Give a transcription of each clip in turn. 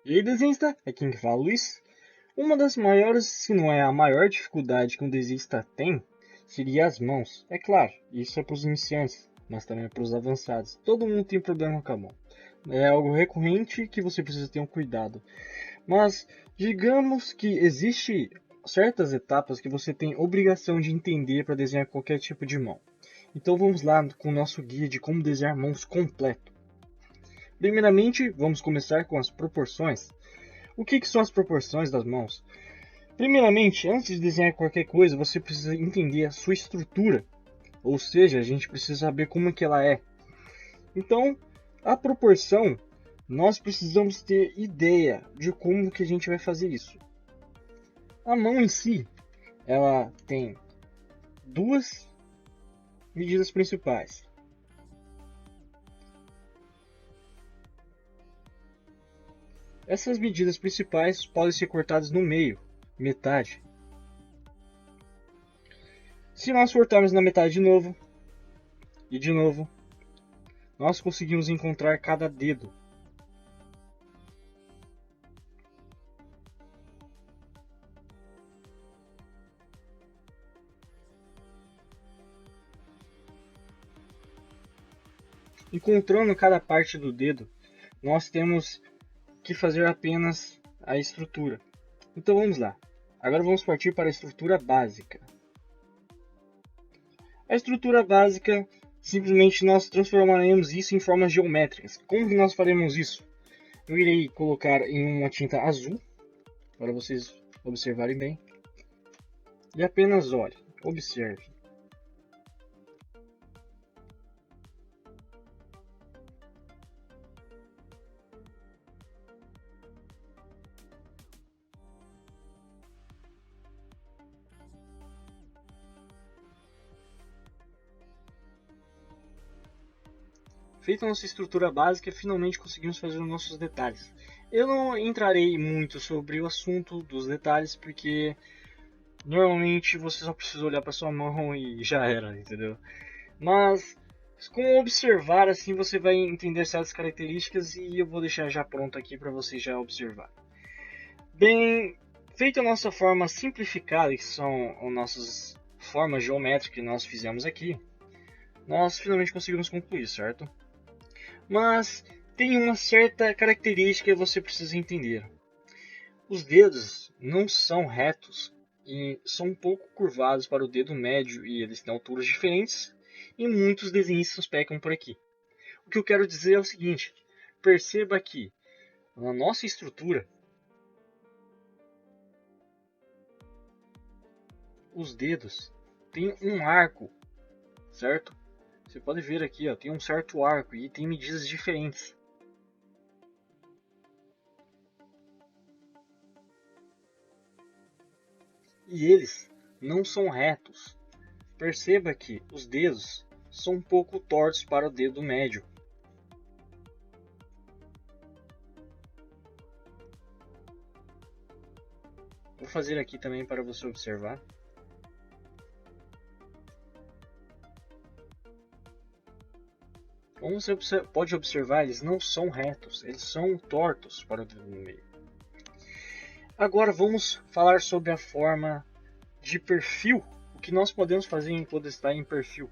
E aí, desenhista, é quem fala, Luiz. Uma das maiores, se não é a maior dificuldade que um desenhista tem, seria as mãos. É claro, isso é para os iniciantes, mas também é para os avançados. Todo mundo tem problema com a mão. É algo recorrente que você precisa ter um cuidado. Mas digamos que existe certas etapas que você tem obrigação de entender para desenhar qualquer tipo de mão. Então vamos lá com o nosso guia de como desenhar mãos completo. Primeiramente, vamos começar com as proporções. O que são as proporções das mãos? Primeiramente, antes de desenhar qualquer coisa, você precisa entender a sua estrutura. Ou seja, a gente precisa saber como é que ela é. Então, a proporção, nós precisamos ter ideia de como que a gente vai fazer isso. A mão em si, ela tem duas medidas principais. Essas medidas principais podem ser cortadas no meio, metade. Se nós cortarmos na metade de novo, nós conseguimos encontrar cada dedo. Encontrando cada parte do dedo, nós temos que fazer apenas a estrutura. Então vamos lá. Agora vamos partir para a estrutura básica. A estrutura básica, simplesmente nós transformaremos isso em formas geométricas. Como que nós faremos isso? Eu irei colocar em uma tinta azul, para vocês observarem bem. E apenas olhe, observe. Feita a nossa estrutura básica, finalmente conseguimos fazer os nossos detalhes. Eu não entrarei muito sobre o assunto dos detalhes, porque normalmente você só precisa olhar para sua mão e já era, entendeu? Mas com observar assim você vai entender certas características e eu vou deixar já pronto aqui para você já observar. Bem, feita a nossa forma simplificada, que são as nossas formas geométricas que nós fizemos aqui, nós finalmente conseguimos concluir, certo? Mas tem uma certa característica que você precisa entender. Os dedos não são retos e são um pouco curvados para o dedo médio e eles têm alturas diferentes e muitos desenhistas pecam por aqui. O que eu quero dizer é o seguinte, perceba que na nossa estrutura os dedos têm um arco, certo? Você pode ver aqui, ó, tem um certo arco e tem medidas diferentes. E eles não são retos. Perceba que os dedos são um pouco tortos para o dedo médio. Vou fazer aqui também para você observar. Como você pode observar, eles não são retos, eles são tortos para o dedo no meio. Agora vamos falar sobre a forma de perfil, o que nós podemos fazer enquanto está em perfil.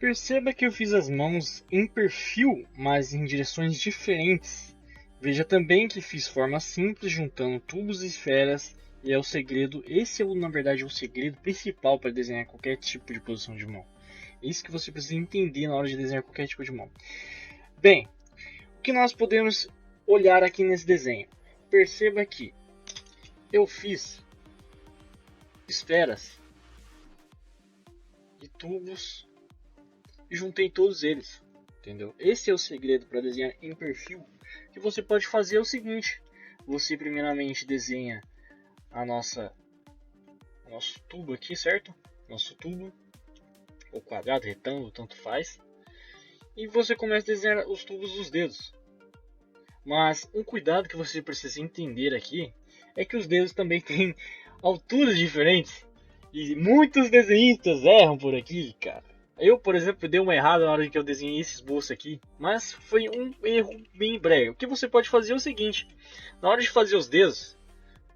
Perceba que eu fiz as mãos em perfil, mas em direções diferentes. Veja também que fiz formas simples juntando tubos e esferas, e é o segredo, esse é na verdade o segredo principal para desenhar qualquer tipo de posição de mão. É isso que você precisa entender na hora de desenhar qualquer tipo de mão. Bem, o que nós podemos olhar aqui nesse desenho? Perceba que eu fiz esferas e tubos e juntei todos eles, entendeu? Esse é o segredo para desenhar em perfil. O que você pode fazer é o seguinte: você primeiramente desenha o nosso tubo aqui, certo? Nosso tubo, ou quadrado, retângulo, tanto faz. E você começa a desenhar os tubos dos dedos. Mas um cuidado que você precisa entender aqui é que os dedos também têm alturas diferentes. E muitos desenhistas erram por aqui, cara. Eu, por exemplo, dei uma errada na hora que eu desenhei esse esboço aqui, mas foi um erro bem breve. O que você pode fazer é o seguinte: na hora de fazer os dedos,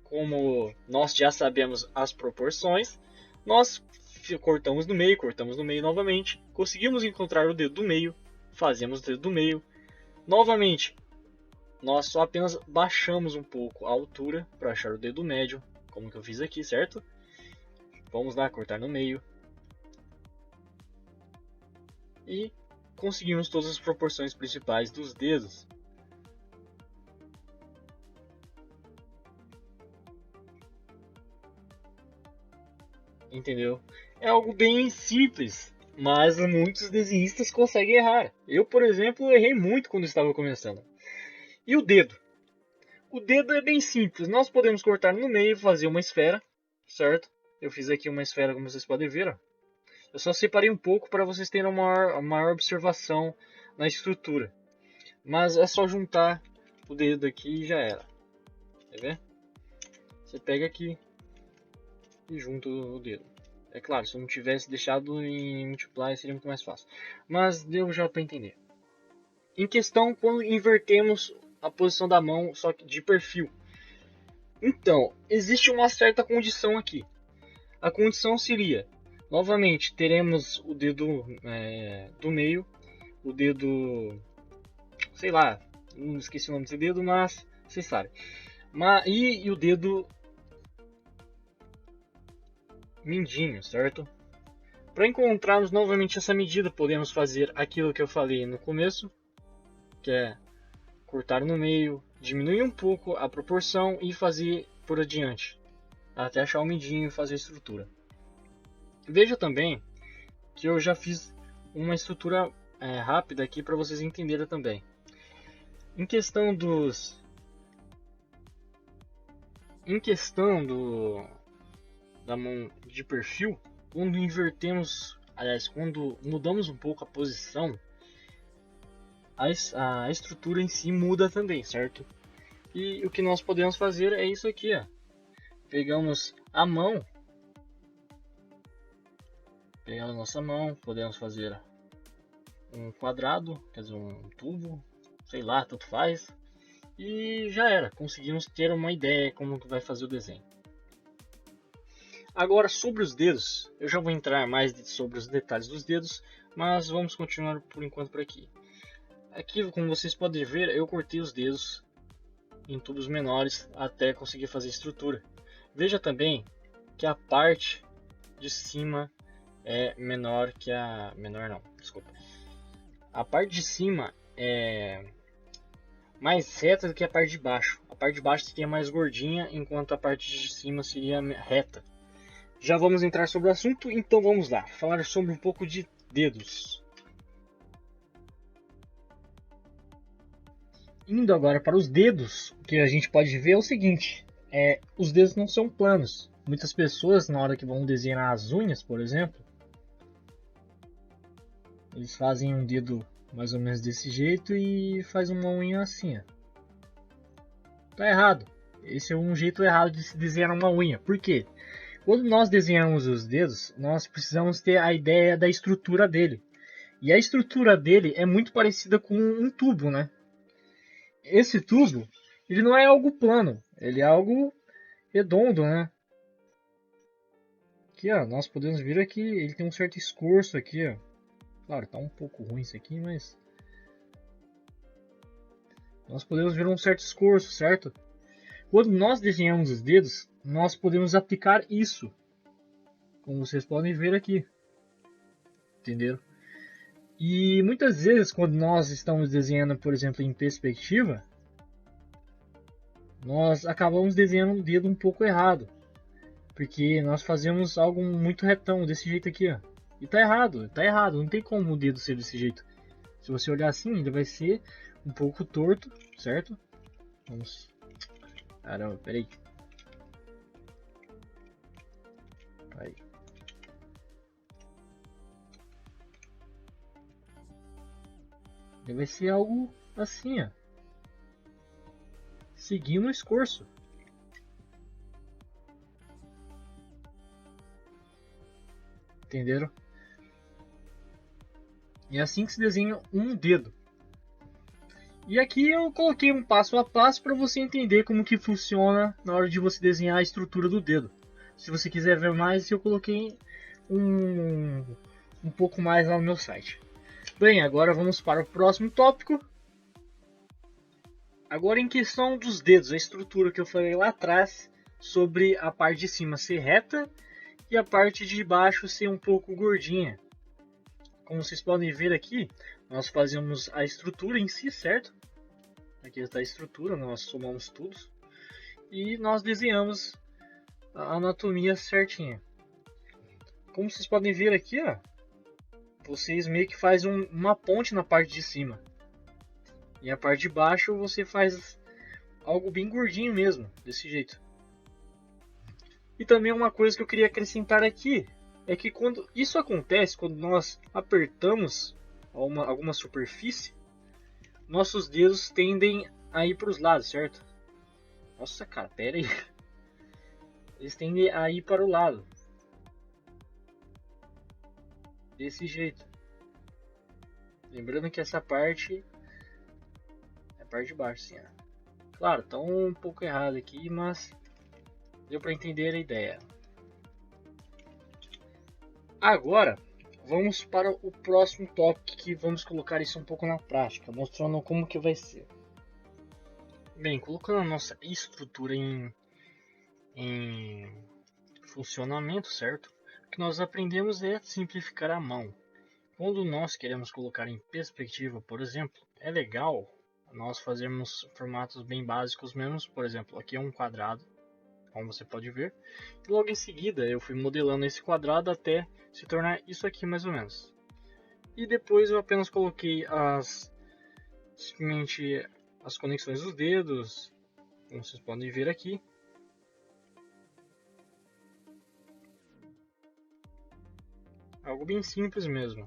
como nós já sabemos as proporções, nós cortamos no meio novamente, conseguimos encontrar o dedo do meio, fazemos o dedo do meio. Novamente, nós só apenas baixamos um pouco a altura para achar o dedo médio, como que eu fiz aqui, certo? Vamos lá, cortar no meio. E conseguimos todas as proporções principais dos dedos. Entendeu? É algo bem simples, mas muitos desenhistas conseguem errar. Eu, por exemplo, errei muito quando estava começando. E o dedo? O dedo é bem simples. Nós podemos cortar no meio e fazer uma esfera, certo? Eu fiz aqui uma esfera, como vocês podem ver. Ó. Eu só separei um pouco para vocês terem uma maior observação na estrutura. Mas é só juntar o dedo aqui e já era. Quer ver? Você pega aqui e junta o dedo. É claro, se eu não tivesse deixado em multiply seria muito mais fácil. Mas deu já para entender. Em questão, quando invertemos a posição da mão, só que de perfil. Então, existe uma certa condição aqui. A condição seria, novamente, teremos o dedo do meio, o dedo, sei lá, não esqueci o nome desse dedo, mas vocês sabem. E o dedo mindinho, certo? Para encontrarmos novamente essa medida, podemos fazer aquilo que eu falei no começo, que é cortar no meio, diminuir um pouco a proporção e fazer por adiante, até achar o mindinho e fazer a estrutura. Veja também que eu já fiz uma estrutura rápida aqui para vocês entenderem também. Em questão da mão de perfil, quando invertemos, aliás, quando mudamos um pouco a posição, a estrutura em si muda também, certo? E o que nós podemos fazer é isso aqui, ó. Pegamos a mão, pegamos a nossa mão, podemos fazer um quadrado, quer dizer, um tubo, sei lá, tanto faz. E já era, conseguimos ter uma ideia como que vai fazer o desenho. Agora sobre os dedos, eu já vou entrar mais sobre os detalhes dos dedos, mas vamos continuar por enquanto por aqui. Aqui, como vocês podem ver, eu cortei os dedos em tubos menores até conseguir fazer a estrutura. Veja também que a parte de cima é menor que a... menor não, desculpa. A parte de cima é mais reta do que a parte de baixo. A parte de baixo seria mais gordinha, enquanto a parte de cima seria reta. Já vamos entrar sobre o assunto, então vamos lá, falar sobre um pouco de dedos. Indo agora para os dedos, o que a gente pode ver é o seguinte, os dedos não são planos. Muitas pessoas, na hora que vão desenhar as unhas, por exemplo, eles fazem um dedo mais ou menos desse jeito e faz uma unha assim, ó. Tá errado. Esse é um jeito errado de se desenhar uma unha. Por quê? Quando nós desenhamos os dedos, nós precisamos ter a ideia da estrutura dele. E a estrutura dele é muito parecida com um tubo, né? Esse tubo, ele não é algo plano, ele é algo redondo, né? Aqui, ó, nós podemos ver aqui, ele tem um certo escorço aqui, ó. Claro, tá um pouco ruim isso aqui, mas nós podemos ver um certo escorço, certo? Quando nós desenhamos os dedos, nós podemos aplicar isso, como vocês podem ver aqui, entendeu? E muitas vezes, quando nós estamos desenhando, por exemplo, em perspectiva, nós acabamos desenhando um dedo um pouco errado, porque nós fazemos algo muito retão, desse jeito aqui, ó. E tá errado, não tem como o dedo ser desse jeito. Se você olhar assim, ele vai ser um pouco torto, certo? Vamos... Caramba, peraí. Aí. Ele vai ser algo assim, ó. Seguindo o escorço. Entenderam? E é assim que se desenha um dedo. E aqui eu coloquei um passo a passo para você entender como que funciona na hora de você desenhar a estrutura do dedo. Se você quiser ver mais, eu coloquei um pouco mais lá no meu site. Bem, agora vamos para o próximo tópico. Agora em questão dos dedos, a estrutura que eu falei lá atrás sobre a parte de cima ser reta e a parte de baixo ser um pouco gordinha. Como vocês podem ver aqui, nós fazemos a estrutura em si, certo? Aqui está a estrutura, nós somamos tudo e nós desenhamos a anatomia certinha. Como vocês podem ver aqui, ó, vocês meio que fazem uma ponte na parte de cima. E a parte de baixo você faz algo bem gordinho mesmo, desse jeito. E também uma coisa que eu queria acrescentar aqui é que quando isso acontece, quando nós apertamos alguma superfície, nossos dedos tendem a ir para os lados, certo? Nossa, cara, pera aí. Eles tendem a ir para o lado. Desse jeito. Lembrando que essa parte é a parte de baixo, sim. Claro, tá um pouco errado aqui, mas deu para entender a ideia. Agora, vamos para o próximo tópico que vamos colocar isso um pouco na prática, mostrando como que vai ser. Bem, colocando a nossa estrutura em funcionamento, certo? O que nós aprendemos é simplificar a mão. Quando nós queremos colocar em perspectiva, por exemplo, é legal nós fazermos formatos bem básicos mesmo. Por exemplo, aqui é um quadrado, como você pode ver. E logo em seguida eu fui modelando esse quadrado até se tornar isso aqui mais ou menos. E depois eu apenas coloquei simplesmente as conexões dos dedos, como vocês podem ver aqui. Algo bem simples mesmo.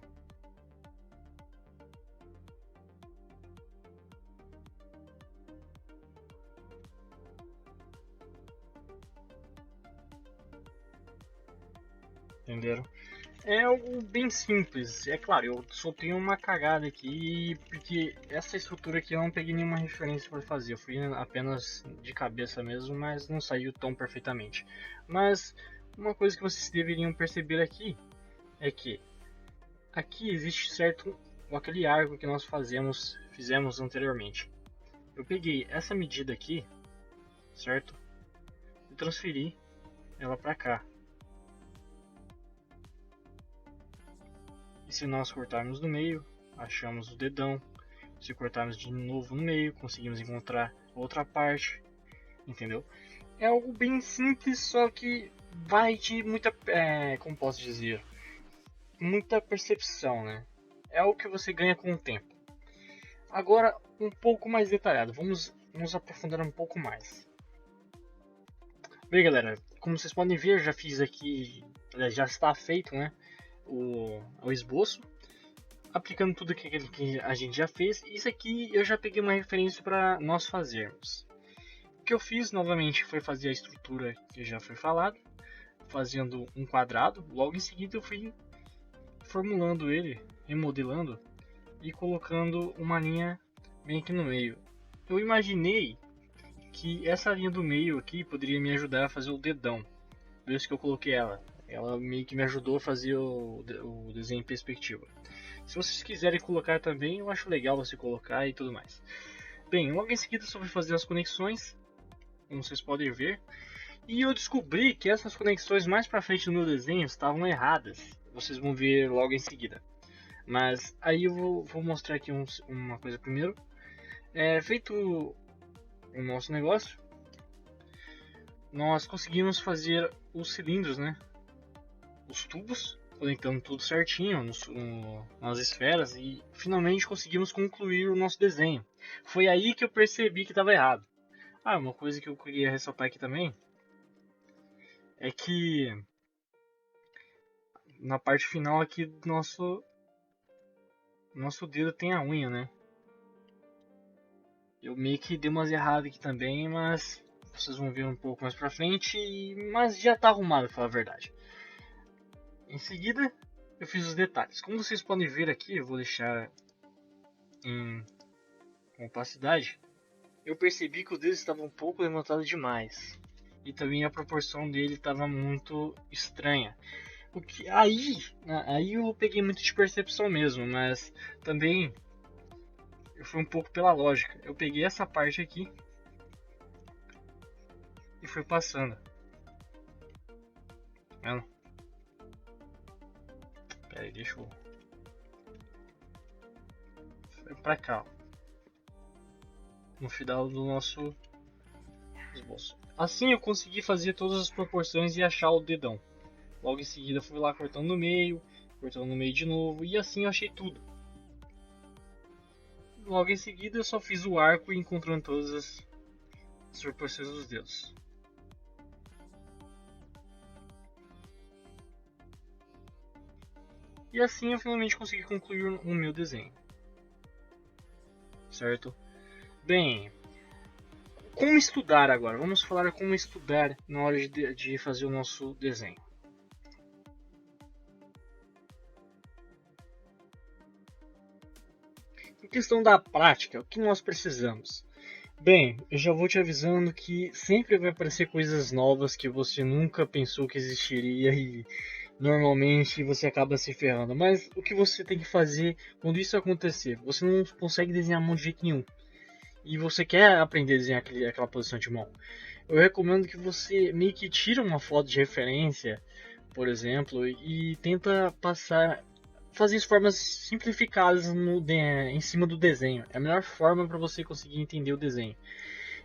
Entenderam? É algo bem simples. É claro, eu só tenho uma cagada aqui, porque essa estrutura aqui eu não peguei nenhuma referência para fazer. Eu fui apenas de cabeça mesmo, mas não saiu tão perfeitamente. Mas uma coisa que vocês deveriam perceber aqui é que aqui existe certo aquele arco que nós fizemos anteriormente. Eu peguei essa medida aqui, certo? E transferi ela para cá. E se nós cortarmos no meio, achamos o dedão. Se cortarmos de novo no meio, conseguimos encontrar outra parte, entendeu? É algo bem simples, só que vai de muita, como posso dizer, muita percepção, né? É algo que você ganha com o tempo. Agora, um pouco mais detalhado, vamos nos aprofundar um pouco mais. Bem, galera, como vocês podem ver, já fiz aqui, já está feito, né? O esboço, aplicando tudo que a gente já fez. Isso aqui eu já peguei uma referência para nós fazermos. O que eu fiz novamente foi fazer a estrutura que já foi falado, fazendo um quadrado. Logo em seguida eu fui formulando ele, remodelando e colocando uma linha bem aqui no meio. Eu imaginei que essa linha do meio aqui poderia me ajudar a fazer o dedão. Por isso que eu coloquei ela. Ela meio que me ajudou a fazer o desenho em perspectiva. Se vocês quiserem colocar também, eu acho legal você colocar e tudo mais. Bem, logo em seguida eu só fui fazer as conexões, como vocês podem ver. E eu descobri que essas conexões mais pra frente no meu desenho estavam erradas. Vocês vão ver logo em seguida. Mas aí eu vou mostrar aqui uma coisa primeiro. Feito o nosso negócio, nós conseguimos fazer os cilindros, né? Os tubos, conectando tudo certinho nas esferas e finalmente conseguimos concluir o nosso desenho. Foi aí que eu percebi que estava errado. Uma coisa que eu queria ressaltar aqui também é que na parte final aqui do nosso dedo tem a unha, né? Eu meio que dei umas erradas aqui também, mas vocês vão ver um pouco mais pra frente, mas já tá arrumado, pra falar a verdade. Em seguida, eu fiz os detalhes. Como vocês podem ver aqui, eu vou deixar em opacidade. Eu percebi que o dedo estava um pouco levantado demais. E também a proporção dele estava muito estranha. O que aí eu peguei muito de percepção mesmo, mas também eu fui um pouco pela lógica. Eu peguei essa parte aqui e fui passando. Tá vendo? Pera aí, deixa eu... Foi pra cá, ó. No final do nosso esboço. Assim eu consegui fazer todas as proporções e achar o dedão. Logo em seguida fui lá cortando no meio de novo, e assim eu achei tudo. Logo em seguida eu só fiz o arco e encontrando todas as proporções dos dedos. E assim eu finalmente consegui concluir o meu desenho. Certo? Bem, como estudar agora? Vamos falar como estudar na hora de fazer o nosso desenho. Em questão da prática, o que nós precisamos? Bem, eu já vou te avisando que sempre vai aparecer coisas novas que você nunca pensou que existiria e normalmente você acaba se ferrando. Mas o que você tem que fazer quando isso acontecer? Você não consegue desenhar a mão de jeito nenhum e você quer aprender a desenhar aquela posição de mão. Eu recomendo que você meio que tira uma foto de referência, por exemplo, e tenta fazer as formas simplificadas em cima do desenho. É a melhor forma para você conseguir entender o desenho.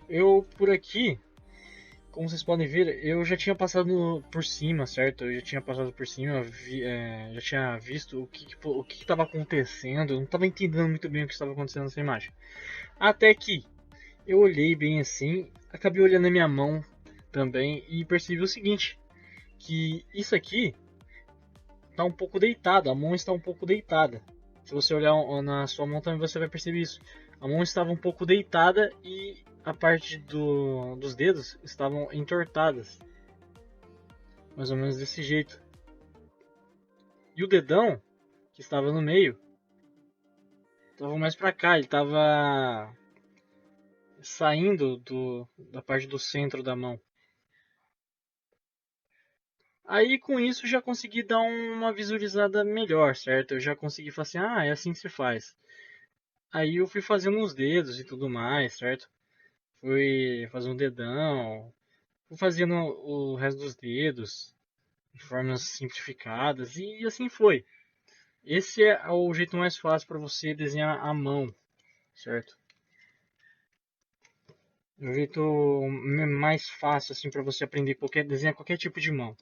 Eu por aqui, como vocês podem ver, eu já tinha passado por cima, certo? Eu já tinha passado por cima, já tinha visto o que estava acontecendo. Eu não estava entendendo muito bem o que estava acontecendo nessa imagem. Até que eu olhei bem assim, acabei olhando a minha mão também e percebi o seguinte, que isso aqui está um pouco deitado, a mão está um pouco deitada. Se você olhar na sua mão também você vai perceber isso. A mão estava um pouco deitada e a parte dos dedos estavam entortadas. Mais ou menos desse jeito. E o dedão, que estava no meio, estava mais para cá, ele estava saindo da parte do centro da mão. Aí com isso já consegui dar uma visualizada melhor, certo? Eu já consegui falar assim, é assim que se faz. Aí eu fui fazendo os dedos e tudo mais, certo? Fui fazendo um dedão, fui fazendo o resto dos dedos de formas simplificadas e assim foi. Esse é o jeito mais fácil para você desenhar à mão, certo? É o jeito mais fácil assim para você aprender desenhar qualquer tipo de mão.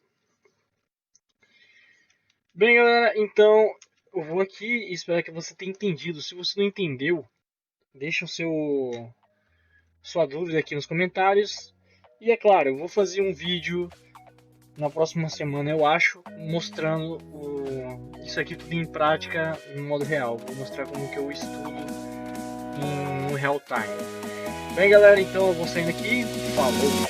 Bem, galera, então eu vou aqui e espero que você tenha entendido. Se você não entendeu, deixa sua dúvida aqui nos comentários. E é claro, eu vou fazer um vídeo na próxima semana, eu acho, mostrando isso aqui tudo em prática, em modo real. Vou mostrar como que eu estudo no real time. Bem, galera, então eu vou saindo aqui. Falou!